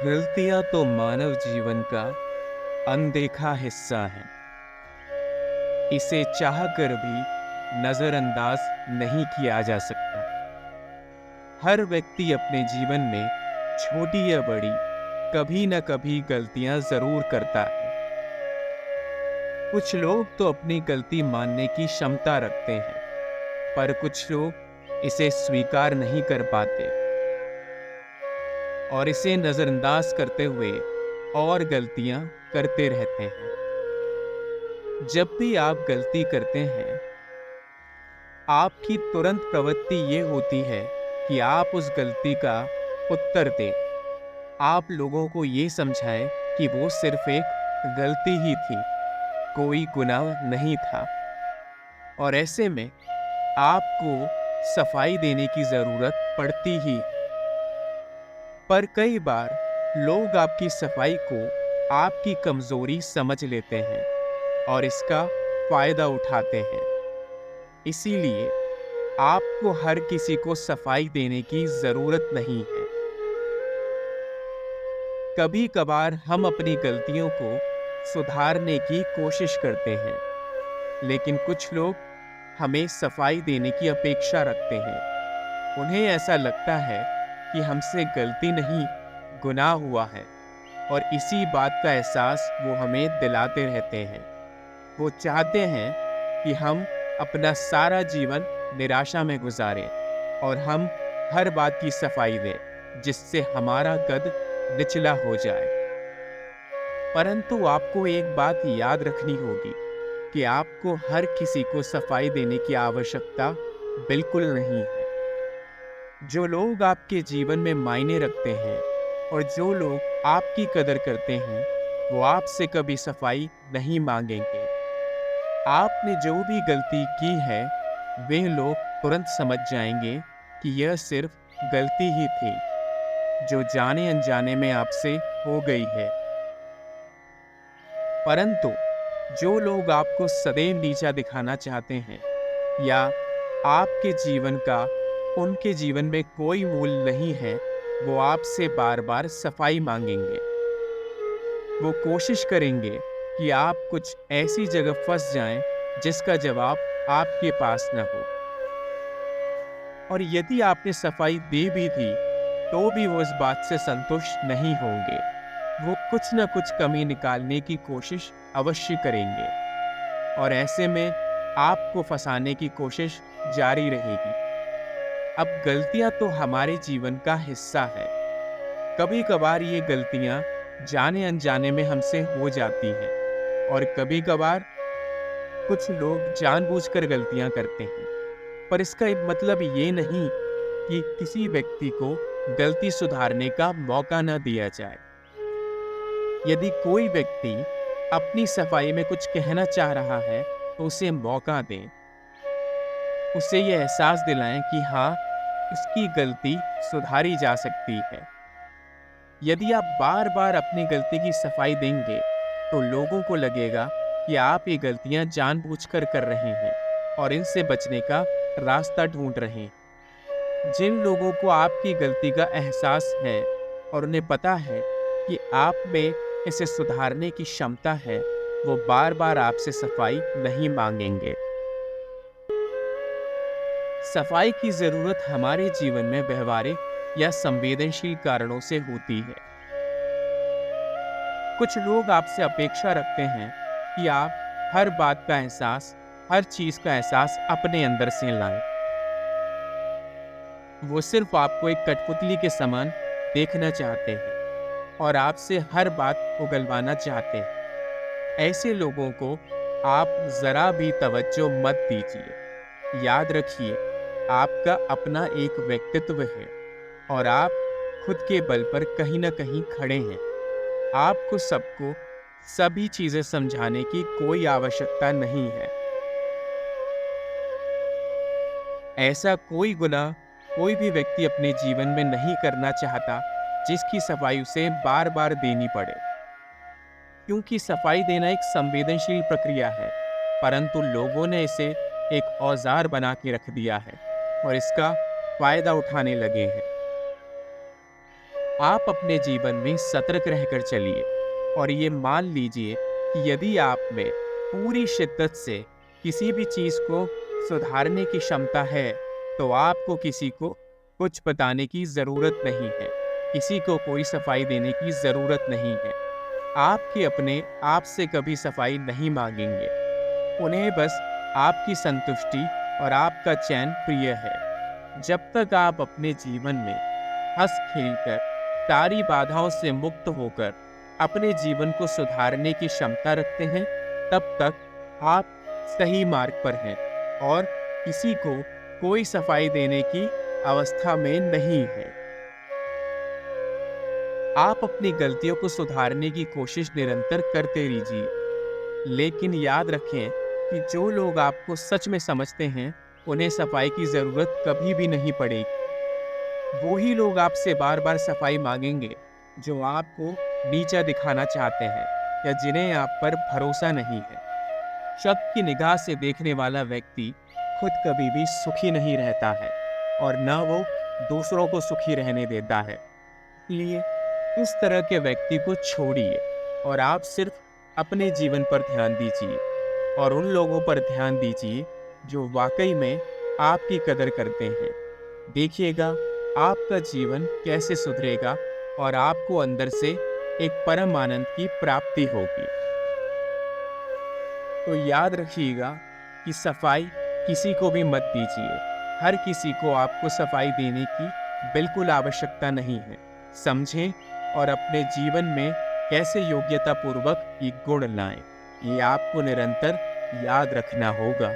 गलतियां तो मानव जीवन का अनदेखा हिस्सा है। इसे चाहकर भी नजरअंदाज नहीं किया जा सकता। हर व्यक्ति अपने जीवन में छोटी या बड़ी कभी न कभी गलतियां जरूर करता है। कुछ लोग तो अपनी गलती मानने की क्षमता रखते हैं, पर कुछ लोग इसे स्वीकार नहीं कर पाते और इसे नजरअंदाज करते हुए और गलतियां करते रहते हैं। जब भी आप गलती करते हैं, आपकी तुरंत प्रवृत्ति ये होती है कि आप उस गलती का उत्तर दें। आप लोगों को ये समझाएं कि वो सिर्फ एक गलती ही थी, कोई गुनाह नहीं था। और ऐसे में आपको सफाई देने की जरूरत पड़ती ही है। पर कई बार लोग आपकी सफाई को आपकी कमजोरी समझ लेते हैं और इसका फायदा उठाते हैं। इसीलिए आपको हर किसी को सफाई देने की जरूरत नहीं है। कभी कभार हम अपनी गलतियों को सुधारने की कोशिश करते हैं, लेकिन कुछ लोग हमें सफाई देने की अपेक्षा रखते हैं। उन्हें ऐसा लगता है कि हमसे गलती नहीं, गुनाह हुआ है, और इसी बात का एहसास वो हमें दिलाते रहते हैं। वो चाहते हैं कि हम अपना सारा जीवन निराशा में गुजारें और हम हर बात की सफाई दें, जिससे हमारा कद निचला हो जाए। परंतु आपको एक बात याद रखनी होगी कि आपको हर किसी को सफाई देने की आवश्यकता बिल्कुल नहीं है। जो लोग आपके जीवन में मायने रखते हैं और जो लोग आपकी कदर करते हैं, वो आपसे कभी सफाई नहीं मांगेंगे। आपने जो भी गलती की है, वे लोग तुरंत समझ जाएंगे कि यह सिर्फ गलती ही थी, जो जाने अनजाने में आपसे हो गई है। परंतु जो लोग आपको सदैव नीचा दिखाना चाहते हैं या आपके जीवन का उनके जीवन में कोई मूल्य नहीं है, वो आपसे बार बार सफाई मांगेंगे। वो कोशिश करेंगे कि आप कुछ ऐसी जगह फंस जाएं जिसका जवाब आपके पास न हो। और यदि आपने सफाई दे भी दी, तो भी वो इस बात से संतुष्ट नहीं होंगे। वो कुछ न कुछ कमी निकालने की कोशिश अवश्य करेंगे और ऐसे में आपको फंसाने की कोशिश जारी रहेगी। अब गलतियां तो हमारे जीवन का हिस्सा है। कभी कभार ये गलतियां जाने अनजाने में हमसे हो जाती हैं और कभी कभार कुछ लोग जानबूझकर गलतियां करते हैं। पर इसका एक मतलब ये नहीं कि किसी व्यक्ति को गलती सुधारने का मौका न दिया जाए। यदि कोई व्यक्ति अपनी सफाई में कुछ कहना चाह रहा है, तो उसे मौका दें। उसे ये एहसास दिलाएं कि हाँ, उसकी गलती सुधारी जा सकती है। यदि आप बार बार अपनी गलती की सफाई देंगे, तो लोगों को लगेगा कि आप ये गलतियां जानबूझकर कर रहे हैं और इनसे बचने का रास्ता ढूंढ रहे हैं। जिन लोगों को आपकी गलती का एहसास है और उन्हें पता है कि आप में इसे सुधारने की क्षमता है, वो बार बार आपसे सफाई नहीं मांगेंगे। सफाई की जरूरत हमारे जीवन में व्यवहारिक या संवेदनशील कारणों से होती है। कुछ लोग आपसे अपेक्षा रखते हैं कि आप हर बात का एहसास, हर चीज का एहसास अपने अंदर से लाएं। वो सिर्फ आपको एक कठपुतली के समान देखना चाहते हैं और आपसे हर बात उगलवाना चाहते हैं। ऐसे लोगों को आप जरा भी तवज्जो मत दीजिए। याद रखिए, आपका अपना एक व्यक्तित्व है और आप खुद के बल पर कहीं ना कहीं खड़े हैं। आपको सबको सभी चीजें समझाने की कोई आवश्यकता नहीं है। ऐसा कोई गुनाह कोई भी व्यक्ति अपने जीवन में नहीं करना चाहता जिसकी सफाई उसे बार बार देनी पड़े। क्योंकि सफाई देना एक संवेदनशील प्रक्रिया है, परंतु लोगों ने इसे एक औजार बना के रख दिया है और इसका फायदा उठाने लगे हैं। आप अपने जीवन में सतर्क रहकर चलिए और ये मान लीजिए कि यदि आप में पूरी शिद्दत से किसी भी चीज़ को सुधारने की क्षमता है, तो आपको किसी को कुछ बताने की ज़रूरत नहीं है, किसी को कोई सफाई देने की ज़रूरत नहीं है। आपके अपने आप से कभी सफाई नहीं मांगेंगे, उन्हें बस आपकी संतुष्टि और आपका चैन प्रिय है। जब तक आप अपने जीवन में हंस खेलकर सारी बाधाओं से मुक्त होकर अपने जीवन को सुधारने की क्षमता रखते हैं, तब तक आप सही मार्ग पर हैं और किसी को कोई सफाई देने की अवस्था में नहीं हैं। आप अपनी गलतियों को सुधारने की कोशिश निरंतर करते रहिए, लेकिन याद रखें कि जो लोग आपको सच में समझते हैं, उन्हें सफाई की ज़रूरत कभी भी नहीं पड़ेगी। वो ही लोग आपसे बार बार सफाई मांगेंगे जो आपको नीचा दिखाना चाहते हैं या जिन्हें आप पर भरोसा नहीं है। शक की निगाह से देखने वाला व्यक्ति खुद कभी भी सुखी नहीं रहता है और न वो दूसरों को सुखी रहने देता है। इसलिए इस तरह के व्यक्ति को छोड़िए और आप सिर्फ अपने जीवन पर ध्यान दीजिए और उन लोगों पर ध्यान दीजिए जो वाकई में आपकी कदर करते हैं। देखिएगा आपका जीवन कैसे सुधरेगा और आपको अंदर से एक परम आनंद की प्राप्ति होगी। तो याद रखिएगा कि सफाई किसी को भी मत दीजिए। हर किसी को आपको सफाई देने की बिल्कुल आवश्यकता नहीं है। समझें और अपने जीवन में कैसे योग्यतापूर्वक ये गुण लाएं, ये आपको निरंतर याद रखना होगा।